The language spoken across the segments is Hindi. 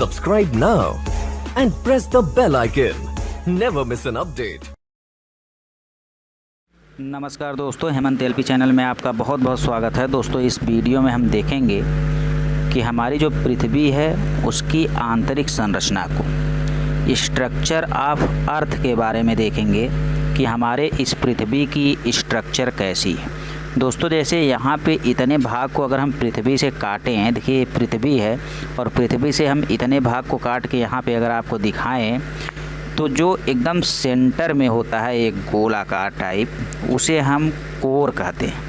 Subscribe now and press the bell icon. Never miss an update. नमस्कार दोस्तों, हेमंत एलपी चैनल में आपका बहुत बहुत स्वागत है। दोस्तों, इस वीडियो में हम देखेंगे कि हमारी जो पृथ्वी है उसकी आंतरिक संरचना को, स्ट्रक्चर ऑफ अर्थ के बारे में देखेंगे कि हमारे इस पृथ्वी की स्ट्रक्चर कैसी है। दोस्तों, जैसे यहाँ पे इतने भाग को अगर हम पृथ्वी से काटें, देखिए पृथ्वी है और पृथ्वी से हम इतने भाग को काट के यहाँ पे अगर आपको दिखाएं तो जो एकदम सेंटर में होता है एक गोलाकार टाइप, उसे हम कोर कहते हैं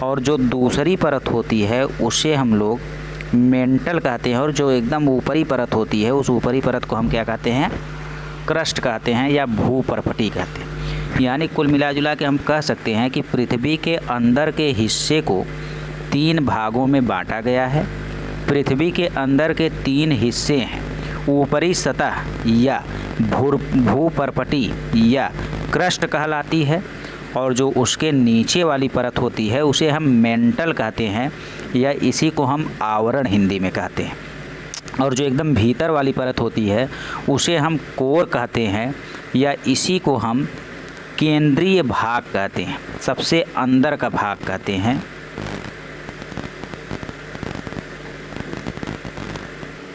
और जो दूसरी परत होती है उसे हम लोग मेंटल कहते हैं और जो एकदम ऊपरी परत होती है उस ऊपरी परत को हम क्या कहते हैं, क्रस्ट कहते हैं या भूपर्पटी कहते हैं। यानी कुल मिला जुला के हम कह सकते हैं कि पृथ्वी के अंदर के हिस्से को 3 भागों में बांटा गया है। पृथ्वी के अंदर के 3 हिस्से हैं, ऊपरी सतह या भूपर्पटी या क्रस्ट कहलाती है और जो उसके नीचे वाली परत होती है उसे हम मेंटल कहते हैं या इसी को हम आवरण हिंदी में कहते हैं। और जो एकदम भीतर वाली परत होती है उसे हम कोर कहते हैं या इसी को हम केंद्रीय भाग कहते हैं, सबसे अंदर का भाग कहते हैं।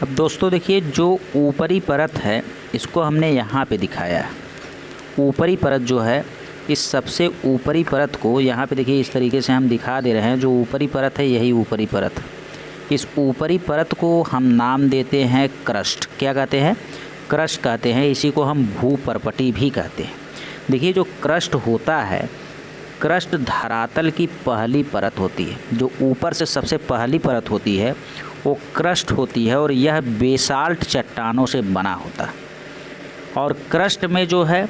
अब दोस्तों देखिए, जो ऊपरी परत है इसको हमने यहाँ पे दिखाया है। ऊपरी परत जो है, इस सबसे ऊपरी परत को यहाँ पे देखिए इस तरीके से हम दिखा दे रहे हैं। जो ऊपरी परत है यही ऊपरी परत। इस ऊपरी परत को हम नाम देते हैं क्रस्ट। क्या कहते हैं? क्रस्ट कहते हैं। इसी को हम भूपर्पटी भी कहते हैं। देखिए, जो क्रस्ट होता है, क्रस्ट धरातल की पहली परत होती है। जो ऊपर से सबसे पहली परत होती है वो क्रस्ट होती है और यह बेसाल्ट चट्टानों से बना होता है। और क्रस्ट में जो है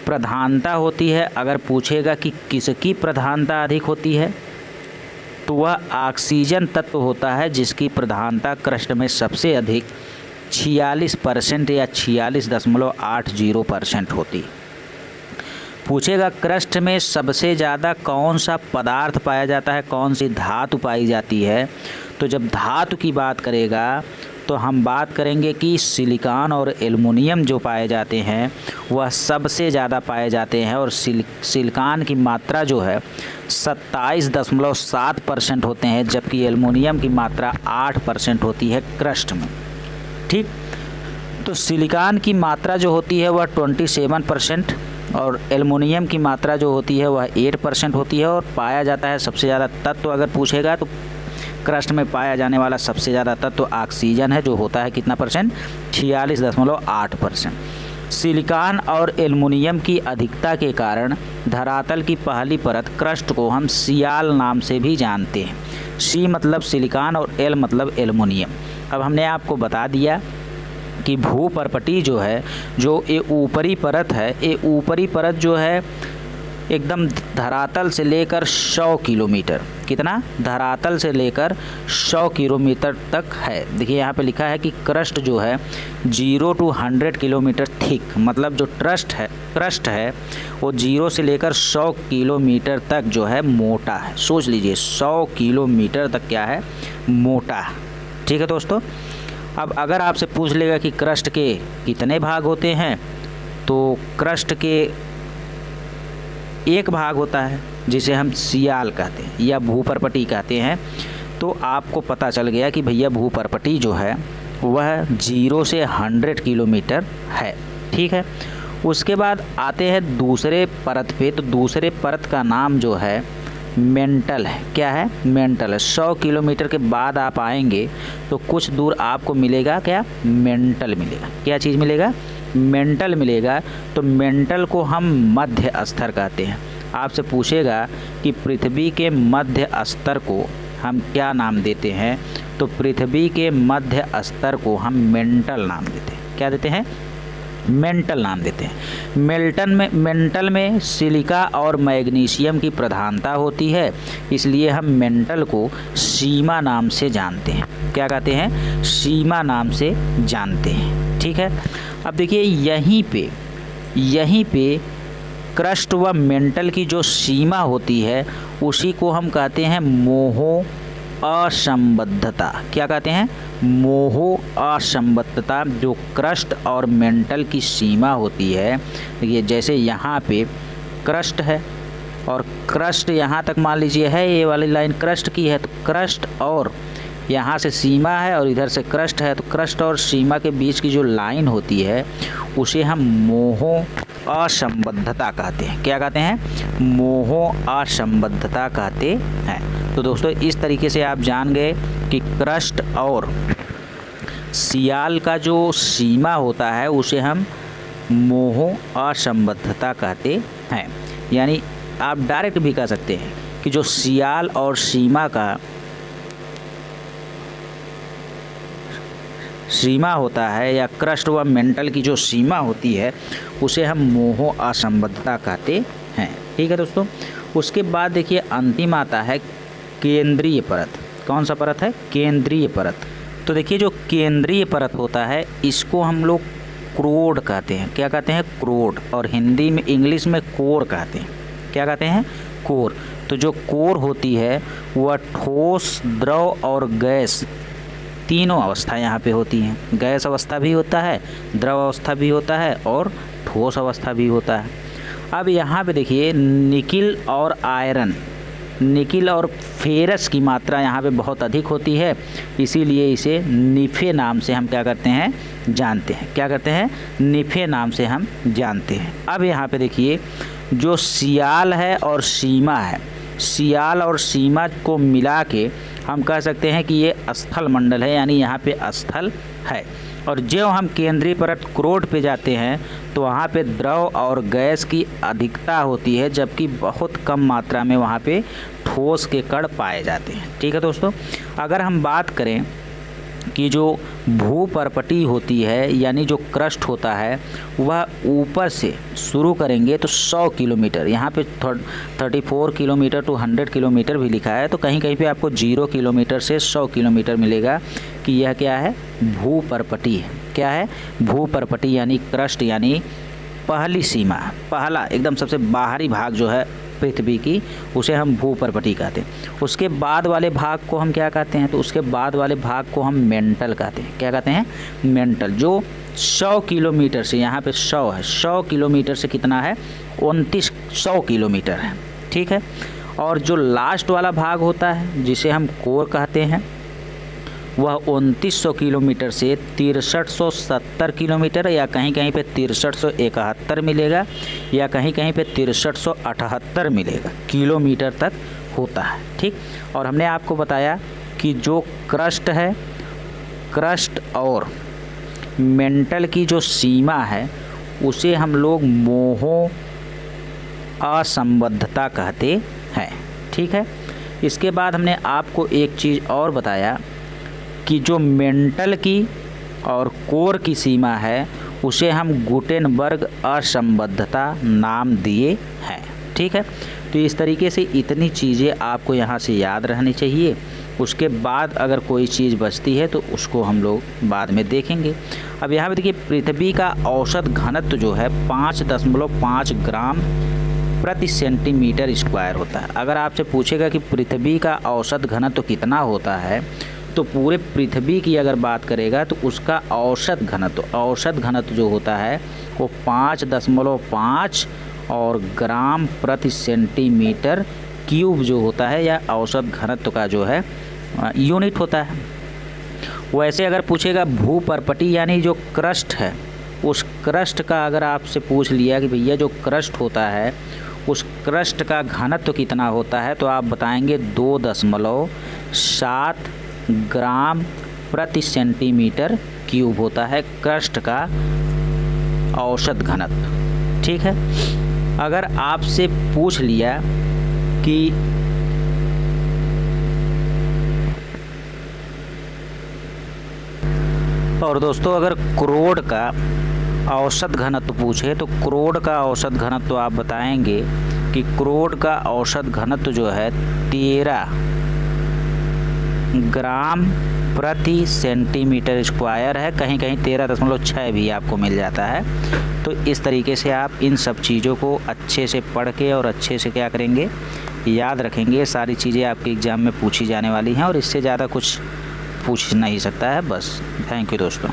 प्रधानता होती है, अगर पूछेगा कि किसकी प्रधानता अधिक होती है तो वह ऑक्सीजन तत्व होता है जिसकी प्रधानता क्रस्ट में सबसे अधिक 46% या 46.80% होती है। पूछेगा क्रस्ट में सबसे ज़्यादा कौन सा पदार्थ पाया जाता है, कौन सी धातु पाई जाती है, तो जब धातु की बात करेगा तो हम बात करेंगे कि सिलिकॉन और एल्युमिनियम जो पाए जाते हैं वह सबसे ज़्यादा पाए जाते हैं और सिलिकॉन की मात्रा जो है 27.7% होते हैं, जबकि एल्युमिनियम की मात्रा 8% होती है क्रस्ट में। ठीक, तो सिलिकॉन की मात्रा जो होती है वह 27% और एल्युमिनियम की मात्रा जो होती है वह 8% होती है। और पाया जाता है सबसे ज़्यादा तत्व अगर पूछेगा तो क्रस्ट में पाया जाने वाला सबसे ज़्यादा तत्व ऑक्सीजन है, जो होता है कितना परसेंट, 46.8%। सिलिकॉन और एल्युमिनियम की अधिकता के कारण धरातल की पहली परत क्रस्ट को हम सियाल नाम से भी जानते हैं। सी मतलब सिलिकॉन और एल मतलब एल्युमिनियम। अब हमने आपको बता दिया कि भूपर्पटी जो है, जो ये ऊपरी परत है, ये ऊपरी परत जो है एकदम धरातल से लेकर 100 किलोमीटर, कितना, धरातल से लेकर 100 किलोमीटर तक है। देखिए यहाँ पे लिखा है कि क्रस्ट जो है 0 to 100 किलोमीटर थिक, मतलब जो क्रस्ट है वो 0 से लेकर 100 किलोमीटर तक जो है मोटा है। सोच लीजिए 100 किलोमीटर तक क्या है, मोटा है। ठीक है दोस्तों। अब अगर आपसे पूछ लेगा कि क्रस्ट के कितने भाग होते हैं, तो क्रस्ट के एक भाग होता है जिसे हम सियाल कहते हैं या भूपर्पटी कहते हैं। तो आपको पता चल गया कि भैया भूपर्पटी जो है वह 0 से 100 किलोमीटर है। ठीक है। उसके बाद आते हैं दूसरे परत पे, तो दूसरे परत का नाम जो है मेंटल है। क्या है? मेंटल है। 100 किलोमीटर के बाद आप आएंगे तो कुछ दूर आपको मिलेगा क्या, मेंटल मिलेगा। क्या चीज़ मिलेगा? मेंटल मिलेगा। तो मेंटल को हम मध्य स्तर कहते हैं। आपसे पूछेगा कि पृथ्वी के मध्य स्तर को हम क्या नाम देते हैं, तो पृथ्वी के मध्य स्तर को हम मेंटल नाम देते हैं। क्या देते हैं? मेंटल नाम देते हैं। मेंटल में सिलिका और मैग्नीशियम की प्रधानता होती है, इसलिए हम मेंटल को सीमा नाम से जानते हैं। क्या कहते हैं? सीमा नाम से जानते हैं। ठीक है। अब देखिए यहीं पे क्रस्ट व मेंटल की जो सीमा होती है उसी को हम कहते हैं असंबद्धता। क्या कहते हैं? मोह असंबद्धता। जो क्रस्ट और मेंटल की सीमा होती है, ये जैसे यहाँ पे क्रस्ट है और क्रस्ट यहाँ तक मान लीजिए है, ये वाली लाइन क्रस्ट की है, तो क्रस्ट और यहाँ से सीमा है और इधर से क्रस्ट है, तो क्रस्ट और सीमा के बीच की जो लाइन होती है उसे हम मोह असंबद्धता कहते हैं। क्या कहते हैं? मोह असंबद्धता कहते हैं। तो दोस्तों इस तरीके से आप जान गए कि क्रस्ट और सियाल का जो सीमा होता है उसे हम मोह असंबद्धता कहते हैं। यानी आप डायरेक्ट भी कह सकते हैं कि जो सियाल और सीमा होता है या क्रस्ट व मेंटल की जो सीमा होती है उसे हम मोह असंबद्धता कहते हैं। ठीक है दोस्तों। उसके बाद देखिए अंतिम आता है केंद्रीय परत। कौन सा परत है? केंद्रीय परत। तो देखिए जो केंद्रीय परत होता है इसको हम लोग क्रोड कहते हैं। क्या कहते हैं? क्रोड। और हिंदी में इंग्लिश में कोर कहते हैं। क्या कहते हैं? कोर। तो जो कोर होती है वह ठोस, द्रव और गैस तीनों अवस्था यहाँ पे होती हैं। गैस अवस्था भी होता है, द्रव अवस्था भी होता है और ठोस अवस्था भी होता है। अब यहाँ पे देखिए निकिल और आयरन, निकिल और फेरस की मात्रा यहाँ पे बहुत अधिक होती है, इसीलिए इसे निफे नाम से हम क्या करते हैं? जानते हैं। क्या करते हैं? निफे नाम से हम जानते हैं। अब यहाँ पे देखिए जो सियाल है और सीमा है, सियाल और सीमा को मिला के हम कह सकते हैं कि ये स्थल मंडल है, यानी यहाँ पे स्थल है। और जो हम केंद्रीय परत क्रोड पे जाते हैं तो वहाँ पे द्रव और गैस की अधिकता होती है, जबकि बहुत कम मात्रा में वहाँ पे ठोस के कण पाए जाते हैं। ठीक है दोस्तों। अगर हम बात करें कि जो भूपर्पटी होती है यानी जो क्रस्ट होता है वह ऊपर से शुरू करेंगे तो 100 किलोमीटर, यहाँ पे 34 किलोमीटर टू 100 किलोमीटर भी लिखा है, तो कहीं कहीं पे आपको 0 किलोमीटर से 100 किलोमीटर मिलेगा कि यह क्या है? भूपर्पटी है। क्या है? भूपर्पटी यानी क्रस्ट, यानी पहली सीमा, पहला एकदम सबसे बाहरी भाग जो है पृथ्वी की, उसे हम भूपर्पटी कहते हैं। उसके बाद वाले भाग को हम क्या कहते हैं? तो उसके बाद वाले भाग को हम मेंटल कहते हैं। क्या कहते हैं? मेंटल। जो 100 किलोमीटर से, यहाँ पे 100 है, 100 किलोमीटर से कितना है? 2900 किलोमीटर है। ठीक है। और जो लास्ट वाला भाग होता है जिसे हम कोर कहते हैं वह 2900 किलोमीटर से 6370 किलोमीटर या कहीं कहीं पे 6371 मिलेगा या कहीं कहीं पे 6378 मिलेगा किलोमीटर तक होता है। ठीक। और हमने आपको बताया कि जो क्रस्ट है, क्रस्ट और मेंटल की जो सीमा है उसे हम लोग मोह असंबद्धता कहते हैं। ठीक है। इसके बाद हमने आपको एक चीज़ और बताया कि जो मेंटल की और कोर की सीमा है उसे हम गुटेनबर्ग असंबद्धता नाम दिए हैं। ठीक है। तो इस तरीके से इतनी चीज़ें आपको यहाँ से याद रहनी चाहिए। उसके बाद अगर कोई चीज़ बचती है तो उसको हम लोग बाद में देखेंगे। अब यहाँ पे देखिए पृथ्वी का औसत घनत्व जो है 5.5 ग्राम प्रति सेंटीमीटर स्क्वायर होता है। अगर आपसे पूछेगा कि पृथ्वी का औसत घनत्व कितना होता है तो पूरे पृथ्वी की अगर बात करेगा तो उसका औसत घनत्व जो होता है वो 5.5 और ग्राम प्रति सेंटीमीटर क्यूब जो होता है या औसत घनत्व का जो है यूनिट होता है। वैसे अगर पूछेगा भूपर्पटी यानी जो क्रस्ट है, उस क्रस्ट का अगर आपसे पूछ लिया कि भैया जो क्रस्ट होता है उस क्रस्ट का घनत्व कितना होता है तो आप बताएंगे 2.7 ग्राम प्रति सेंटीमीटर क्यूब होता है क्रस्ट का औसत घनत्व। ठीक है। अगर आपसे पूछ लिया कि और दोस्तों अगर क्रोड का औसत घनत्व पूछे तो क्रोड का औसत घनत्व आप बताएंगे कि क्रोड का औसत घनत्व जो है 13 ग्राम प्रति सेंटीमीटर स्क्वायर है, कहीं कहीं 13.6 भी आपको मिल जाता है। तो इस तरीके से आप इन सब चीज़ों को अच्छे से पढ़ के और अच्छे से क्या करेंगे, याद रखेंगे। ये सारी चीज़ें आपके एग्ज़ाम में पूछी जाने वाली हैं और इससे ज़्यादा कुछ पूछ नहीं सकता है। बस थैंक यू दोस्तों।